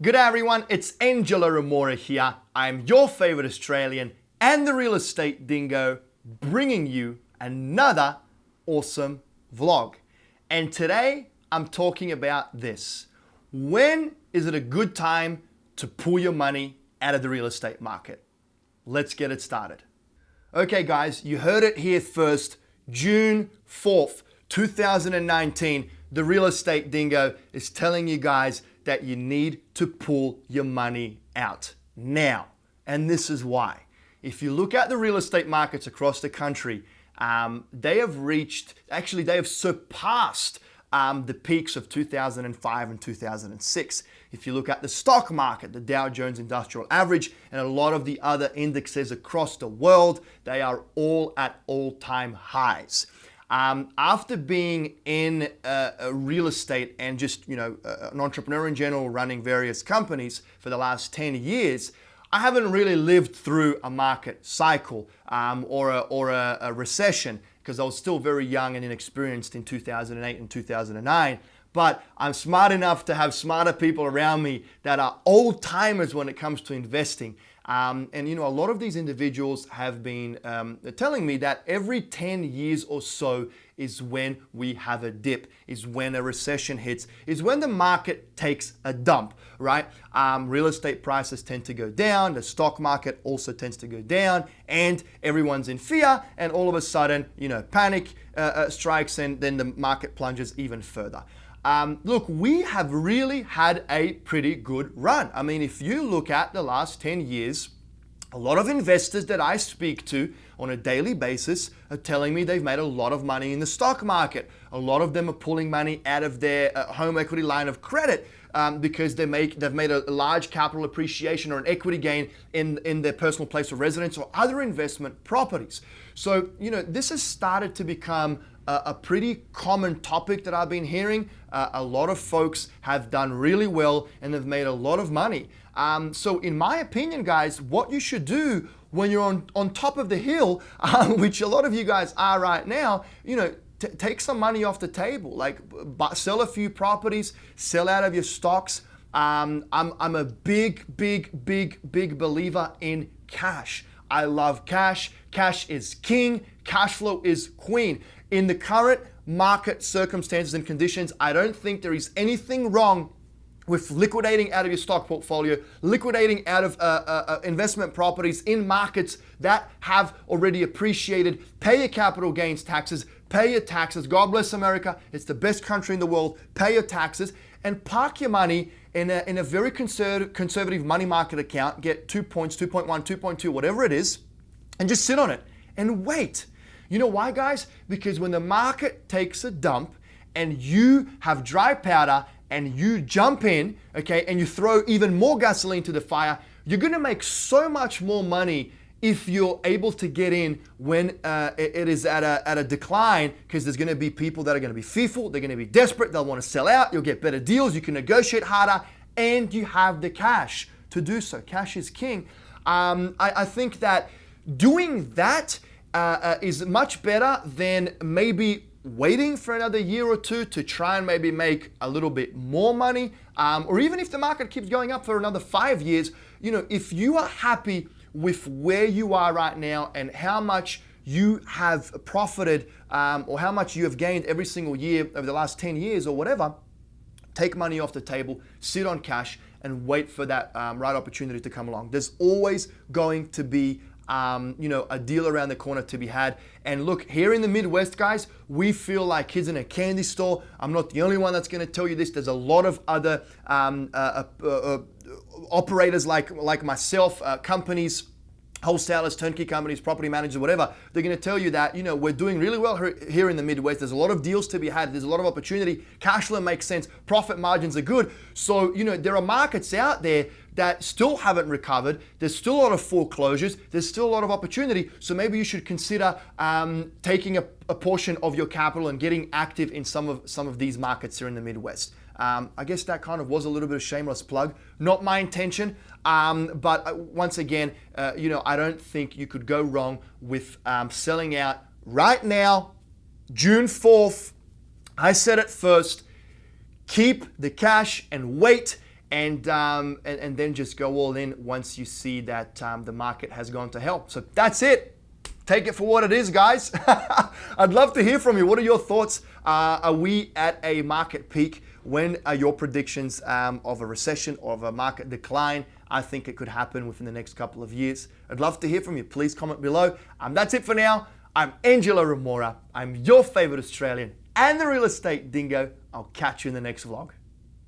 Good day everyone, it's Engelo Rumora here. I'm your favorite Australian and the real estate dingo, bringing you another awesome vlog. And today I'm talking about this. When is it a good time to pull your money out of the real estate market? Let's get it started. Okay guys, you heard it here first. June 4th, 2019, the real estate dingo is telling you guys that you need to pull your money out now. And this is why. If you look at the real estate markets across the country, they have surpassed the peaks of 2005 and 2006. If you look at the stock market, the Dow Jones Industrial Average, and a lot of the other indexes across the world, they are all at all-time highs. After being in real estate and just, an entrepreneur in general running various companies for the last 10 years, I haven't really lived through a market cycle or a recession because I was still very young and inexperienced in 2008 and 2009. But I'm smart enough to have smarter people around me that are old timers when it comes to investing. A lot of these individuals have been telling me that every 10 years or so is when we have a dip, is when a recession hits, is when the market takes a dump, right? Real estate prices tend to go down, the stock market also tends to go down, and everyone's in fear, and all of a sudden, panic strikes, and then the market plunges even further. Look, we have really had a pretty good run. I mean, if you look at the last 10 years, a lot of investors that I speak to on a daily basis are telling me they've made a lot of money in the stock market. A lot of them are pulling money out of their home equity line of credit because they've made a large capital appreciation or an equity gain in their personal place of residence or other investment properties. So, this has started to become a pretty common topic that I've been hearing. A lot of folks have done really well and have made a lot of money. So in my opinion, guys, what you should do when you're on top of the hill, which a lot of you guys are right now, take some money off the table, like sell a few properties, sell out of your stocks. I'm a big believer in cash. I love cash. Cash is king. Cash flow is queen. In the current market circumstances and conditions, I don't think there is anything wrong with liquidating out of your stock portfolio, liquidating out of investment properties in markets that have already appreciated. Pay your capital gains taxes, pay your taxes. God bless America. It's the best country in the world. Pay your taxes and park your money in a very conservative money market account. Get 2 points, 2.1, 2.2, whatever it is, and just sit on it and wait. You know why, guys? Because when the market takes a dump and you have dry powder and you jump in, okay, and you throw even more gasoline to the fire, you're gonna make so much more money if you're able to get in when it is at a decline, because there's gonna be people that are gonna be fearful, they're gonna be desperate, they'll wanna sell out, you'll get better deals, you can negotiate harder, and you have the cash to do so. Cash is king. I think that doing that is much better than maybe waiting for another year or two to try and maybe make a little bit more money, or even if the market keeps going up for another 5 years, if you are happy with where you are right now and how much you have profited or how much you have gained every single year over the last 10 years or whatever, take money off the table, sit on cash, and wait for that right opportunity to come along. There's always going to be a deal around the corner to be had. And look, here in the Midwest, guys, we feel like kids in a candy store. I'm not the only one that's going to tell you this. There's a lot of other operators like myself, companies, wholesalers, turnkey companies, property managers, whatever. They're going to tell you that, we're doing really well here in the Midwest. There's a lot of deals to be had. There's a lot of opportunity. Cash flow makes sense. Profit margins are good. So, there are markets out there that still haven't recovered. There's still a lot of foreclosures. There's still a lot of opportunity. So maybe you should consider taking a portion of your capital and getting active in some of these markets here in the Midwest. I guess that kind of was a little bit of shameless plug. Not my intention, but once again, I don't think you could go wrong with selling out right now, June 4th. I said it first. Keep the cash and wait and then just go all in once you see that the market has gone to hell. So that's it. Take it for what it is, guys. I'd love to hear from you. What are your thoughts? Are we at a market peak? When are your predictions of a recession or of a market decline? I think it could happen within the next couple of years. I'd love to hear from you. Please comment below. That's it for now. I'm Engelo Rumora. I'm your favorite Australian and the real estate dingo. I'll catch you in the next vlog.